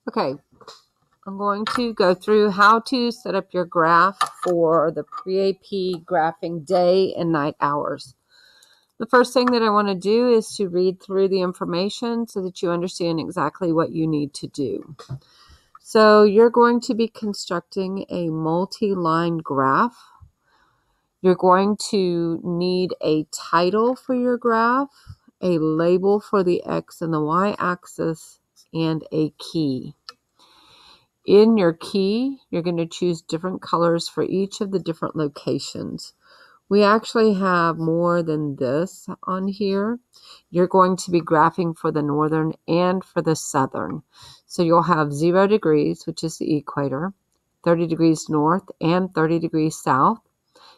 Okay, I'm going to go through how to set up your graph for the pre-AP graphing day and night hours. The first thing that I want to do is to read through the information so that you understand exactly what you need to do. So you're going to be constructing a multi-line graph. You're going to need a title for your graph, a label for the X and the Y axis, and a key. In your key, you're going to choose different colors for each of the different locations. We actually have more than this on here. You're going to be graphing for the northern and for the southern. So you'll have 0 degrees, which is the equator, 30 degrees north and 30 degrees south,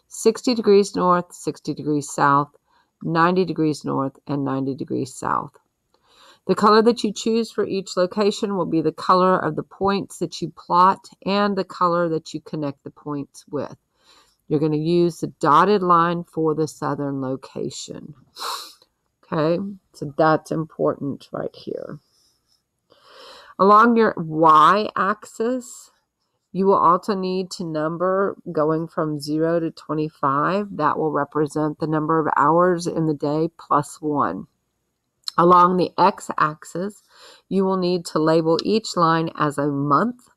60 degrees north, 60 degrees south, 90 degrees north, and 90 degrees south. The color that you choose for each location will be the color of the points that you plot and the color that you connect the points with. You're going to use the dotted line for the southern location. Okay, so that's important right here. Along your y-axis, you will also need to number going from 0 to 25. That will represent the number of hours in the day plus 1. Along the x-axis, you will need to label each line as a month.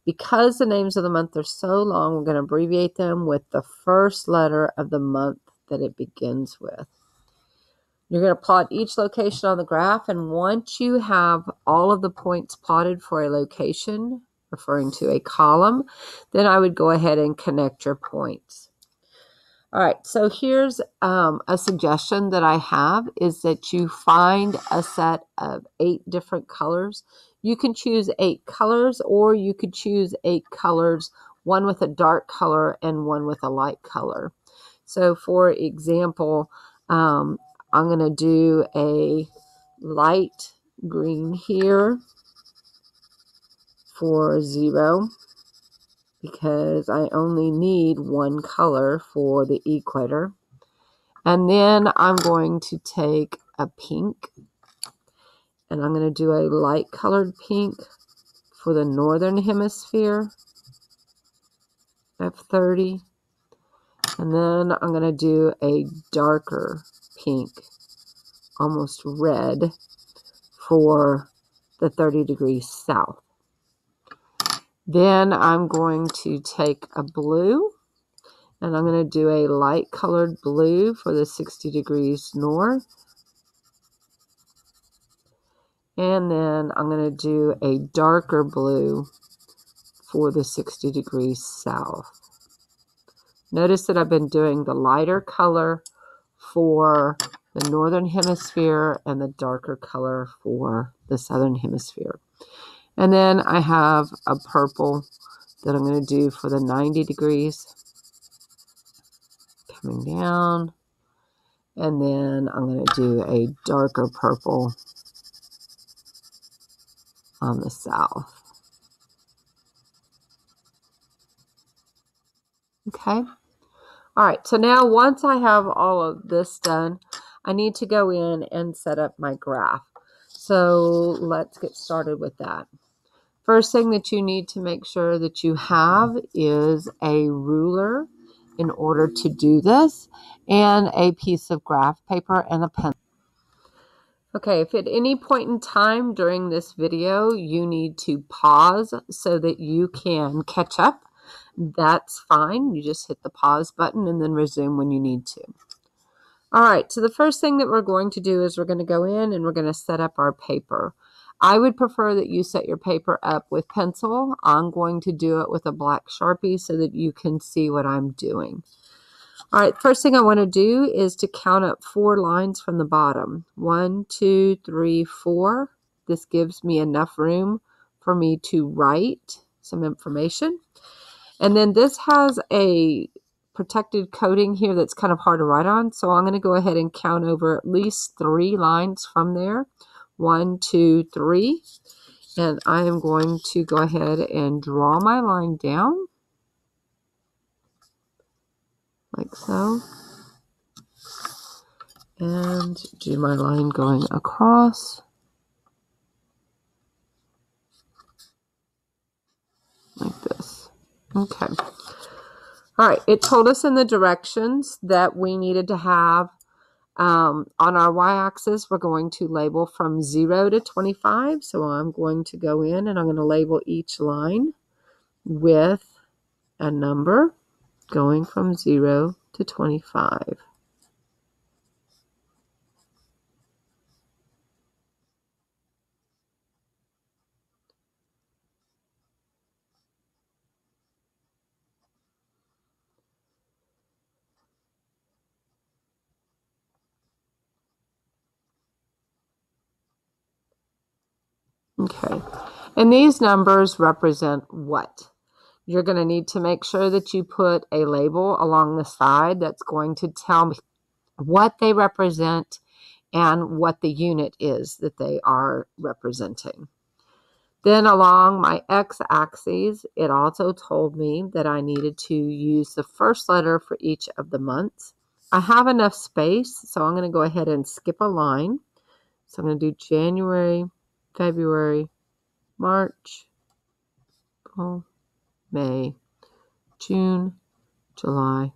Because the names of the month are so long, we're going to abbreviate them with the first letter of the month that it begins with. You're going to plot each location on the graph, and once you have all of the points plotted for a location, referring to a column, then I would go ahead and connect your points. All right, so here's a suggestion that I have is that you find a set of 8 different colors. You can choose 8 colors, or you could choose 8 colors, one with a dark color and one with a light color. So for example, I'm going to do a light green here for 0. Because I only need one color for the equator. And then I'm going to take a pink, and I'm going to do a light colored pink for the northern hemisphere, F30. And then I'm going to do a darker pink, almost red, for the 30 degrees south. Then I'm going to take a blue, and I'm going to do a light colored blue for the 60 degrees north. And then I'm going to do a darker blue for the 60 degrees south. Notice that I've been doing the lighter color for the northern hemisphere and the darker color for the southern hemisphere. And then I have a purple that I'm going to do for the 90 degrees. Coming down. And then I'm going to do a darker purple on the south. Okay. All right. So now once I have all of this done, I need to go in and set up my graph. So let's get started with that. First thing that you need to make sure that you have is a ruler in order to do this, and a piece of graph paper and a pencil. Okay, if at any point in time during this video you need to pause so that you can catch up, that's fine. You just hit the pause button and then resume when you need to. All right, so the first thing that we're going to do is we're going to go in and we're going to set up our paper. I would prefer that you set your paper up with pencil. I'm going to do it with a black Sharpie so that you can see what I'm doing. All right, first thing I want to do is to count up 4 lines from the bottom. 1, 2, 3, 4. This gives me enough room for me to write some information. And then this has a protected coating here that's kind of hard to write on. So I'm going to go ahead and count over at least 3 lines from there. 1, 2, 3. And I am going to go ahead and draw my line down. Like so. And do my line going across. Okay. All right. It told us in the directions that we needed to have on our y-axis, we're going to label from 0 to 25. So I'm going to go in and I'm going to label each line with a number going from 0 to 25. Okay. And these numbers represent what? You're going to need to make sure that you put a label along the side that's going to tell me what they represent and what the unit is that they are representing. Then along my x-axis, it also told me that I needed to use the first letter for each of the months. I have enough space, so I'm going to go ahead and skip a line. So I'm going to do January, February, March, April, May, June, July,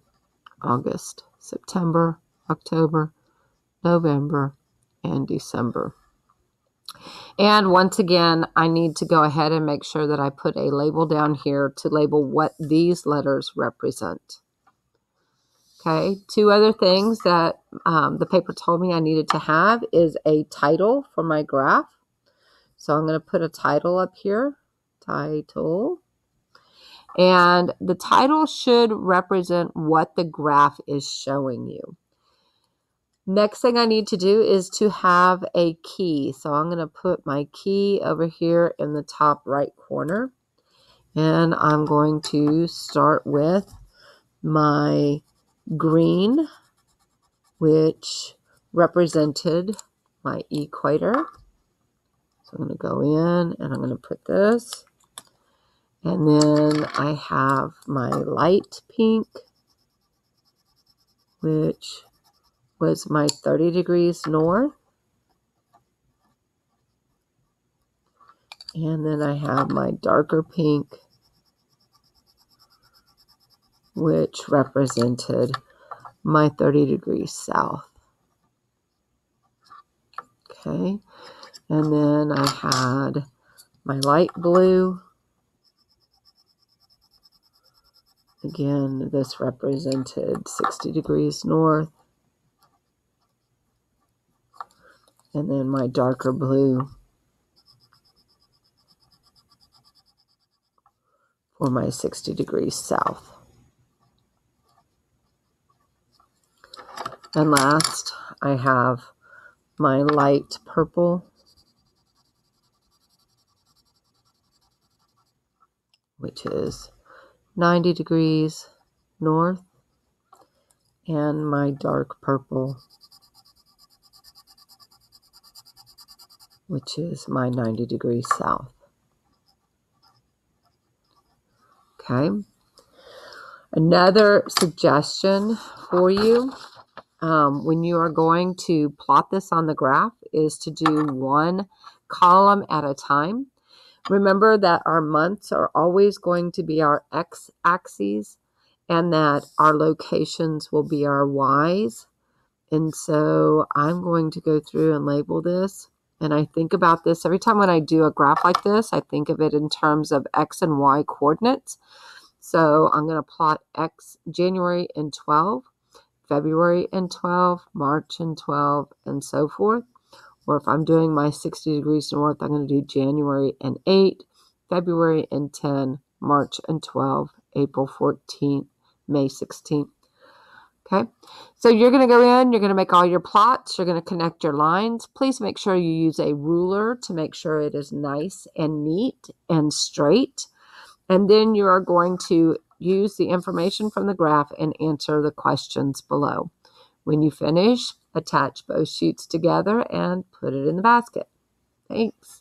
August, September, October, November, and December. And once again, I need to go ahead and make sure that I put a label down here to label what these letters represent. Okay, two other things that the paper told me I needed to have is a title for my graph. So I'm going to put a title up here, title. And the title should represent what the graph is showing you. Next thing I need to do is to have a key. So I'm going to put my key over here in the top right corner. And I'm going to start with my green, which represented my equator. So I'm going to go in and I'm going to put this. And then I have my light pink, which was my 30 degrees north. And then I have my darker pink, which represented my 30 degrees south. Okay. And then I had my light blue. Again, this represented 60 degrees north. And then my darker blue for my 60 degrees south. And last, I have my light purple, which is 90 degrees north, and my dark purple, which is my 90 degrees south. Okay. Another suggestion for you when you are going to plot this on the graph is to do one column at a time. Remember that our months are always going to be our x-axes and that our locations will be our y's. And so I'm going to go through and label this. And I think about this every time when I do a graph like this, I think of it in terms of x and y coordinates. So I'm going to plot January in 12, February in 12, March in 12, and so forth. Or if I'm doing my 60 degrees north, I'm going to do January in 8, February in 10, March in 12, April 14th, May 16th. Okay, so you're going to go in, you're going to make all your plots, you're going to connect your lines. Please make sure you use a ruler to make sure it is nice and neat and straight. And then you are going to use the information from the graph and answer the questions below. When you finish, attach both sheets together and put it in the basket. Thanks.